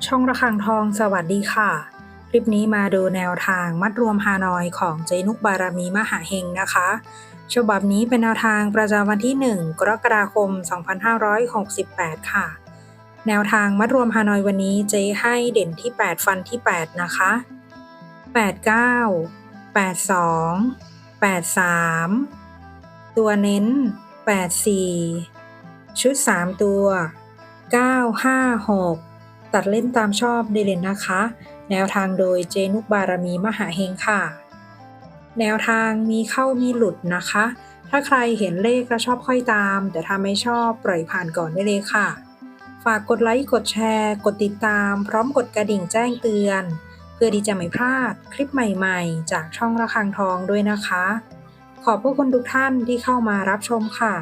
ช่องระฆังทองสวัสดีค่ะคลิปนี้มาดูแนวทางมัดรวมฮานอยของเจนุกบารมีมหาเฮงนะคะฉบับนี้เป็นแนวทางประจำวันที่1กรกฎาคม2568ค่ะแนวทางมัดรวมฮานอยวันนี้เจให้เด่นที่8ฟันที่8นะคะ89 82 83ตัวเน้น84ชุด3ตัว956ตัดเล่นตามชอบได้เลยนะคะแนวทางโดยเจนุกบารมีมหาเฮงค่ะแนวทางมีเข้ามีหลุดนะคะถ้าใครเห็นเลขแล้วชอบค่อยตามแต่ถ้าไม่ชอบปล่อยผ่านก่อนได้เลยค่ะฝากกดไลค์กดแชร์กดติดตามพร้อมกดกระดิ่งแจ้งเตือนเพื่อที่จะไม่พลาดคลิปใหม่ๆจากช่องระฆังทองด้วยนะคะขอบพระคุณทุกท่านที่เข้ามารับชมค่ะ